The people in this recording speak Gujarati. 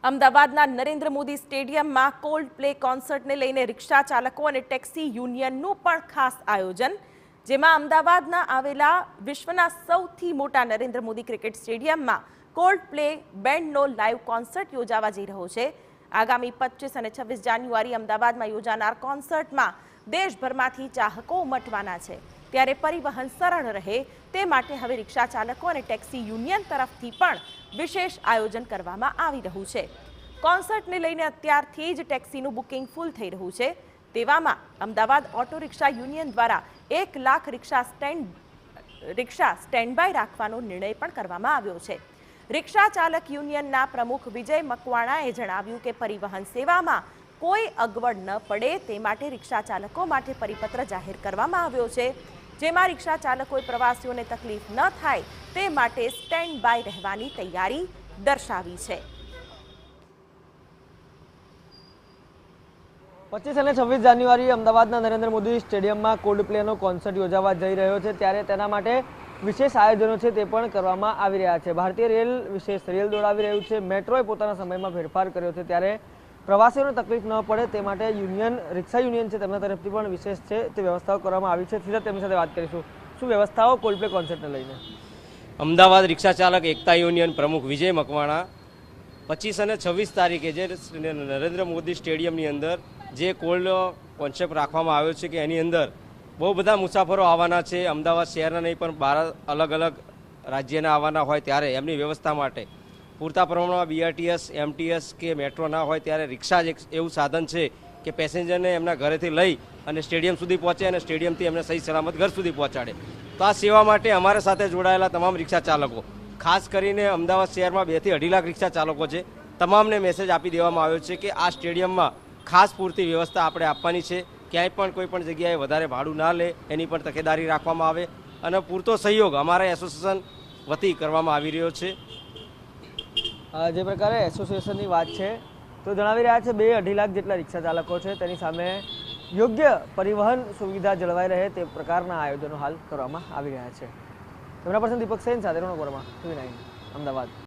અમદાવાદના નરેન્દ્ર મોદી સ્ટેડિયમમાં કોલ્ડ પ્લે કોન્સર્ટને લઈને રિક્ષા ચાલકો અને ટેક્સી યુનિયનનું પણ ખાસ આયોજન, જેમાં અમદાવાદના આવેલા વિશ્વના સૌથી મોટા નરેન્દ્ર મોદી ક્રિકેટ સ્ટેડિયમમાં કોલ્ડ પ્લે બેન્ડનો લાઈવ કોન્સર્ટ યોજાવા જઈ રહ્યો છે। આગામી 25 અને 26 જાન્યુઆરી અમદાવાદમાં યોજાનાર કોન્સર્ટમાં દેશભરમાંથી ચાહકો ઉમટવાના છે, ત્યારે પરિવહન સરળ રહે તે માટે હવે રિક્ષા ચાલકો અને ટેક્સી યુનિયન તરફથી પણ વિશેષ આયોજન કરવામાં આવી રહ્યું છે। કોન્સર્ટને લઈને અત્યારથી જ ટેક્સીનું બુકિંગ ફૂલ થઈ રહ્યું છે, તેવામાં અમદાવાદ ઓટો રિક્ષા યુનિયન દ્વારા 1 લાખ રિક્ષા સ્ટેન્ડ બાય રાખવાનો નિર્ણય પણ કરવામાં આવ્યો છે। રિક્ષા ચાલક યુનિયનના પ્રમુખ વિજય મકવાણાએ જણાવ્યું કે પરિવહન સેવામાં કોઈ અગવડ ન પડે તે માટે રિક્ષા ચાલકો માટે પરિપત્ર જાહેર કરવામાં આવ્યો છે, જેમાં રિક્ષા ચાલકોએ પ્રવાસીઓને તકલીફ ન થાય તે માટે સ્ટેન્ડ બાય રહેવાની તૈયારી દર્શાવી છે। 25 અને 26 જાન્યુઆરી અમદાવાદના નરેન્દ્ર મોદી સ્ટેડિયમમાં કોલ્ડ પ્લેનો કોન્સર્ટ યોજાવા જઈ રહ્યો છે, ત્યારે તેના માટે વિશેષ આયોજનો છે તે પણ કરવામાં આવી રહ્યા છે। ભારતીય રેલ વિશેષ રેલ દોડાવી રહ્યું છે, મેટ્રોએ પોતાના સમયમાં ફેરફાર કર્યો છે, ત્યારે પ્રવાસીઓને તકલીફ ન પડે તે માટે રિક્ષા યુનિયન છે તેમના તરફથી પણ વિશેષ છે તે વ્યવસ્થાઓ કરવામાં આવી છે। સીધા તેમની સાથે વાત કરીશું, શું વ્યવસ્થાઓ કોલ્ડ પ્લે કોન્સર્ટને લઈને? અમદાવાદ રિક્ષા ચાલક એકતા યુનિયન પ્રમુખ વિજય મકવાણા 25 અને 26 તારીખે જે નરેન્દ્ર મોદી સ્ટેડિયમની અંદર જે કોલ્ડ કોન્સેપ્ટ રાખવામાં આવ્યો છે કે એની અંદર બહુ બધા મુસાફરો આવવાના છે, અમદાવાદ શહેરના નહીં પણ બહાર અલગ અલગ રાજ્યના આવવાના હોય ત્યારે એમની વ્યવસ્થા માટે પૂરતા પ્રમાણમાં બીઆરટીએસ, એમટીએસ કે મેટ્રો ના હોય ત્યારે રિક્ષા જ એક એવું સાધન છે કે પેસેન્જરને એમના ઘરેથી લઈ અને સ્ટેડિયમ સુધી પહોંચે અને સ્ટેડિયમથી એમને સહી સલામત ઘર સુધી પહોંચાડે। તો આ સેવા માટે અમારા સાથે જોડાયેલા તમામ રિક્ષા ચાલકો, ખાસ કરીને અમદાવાદ શહેરમાં 2 થી 2.5 લાખ રિક્ષા ચાલકો છે, તમામને મેસેજ આપી દેવામાં આવ્યો છે કે આ સ્ટેડિયમમાં ખાસ પૂરતી વ્યવસ્થા આપણે આપવાની છે, ક્યાંય પણ કોઈ પણ જગ્યાએ વધારે ભાડું ના લે એની પણ તકેદારી રાખવામાં આવે અને પૂરતો સહયોગ અમારા એસોસિએશન વતી કરવામાં આવી રહ્યો છે। જે પ્રકારે એસોસિએશનની વાત છે તો જણાવી રહ્યા છે 2-2.5 લાખ જેટલા રિક્ષા ચાલકો છે, તેની સામે યોગ્ય પરિવહન સુવિધા જળવાઈ રહે તે પ્રકારના આયોજનો હાલ કરવામાં આવી રહ્યા છે। કેમેરા પર્સન દીપક સેન સાથે રોનક વર્મા, TV9 અમદાવાદ।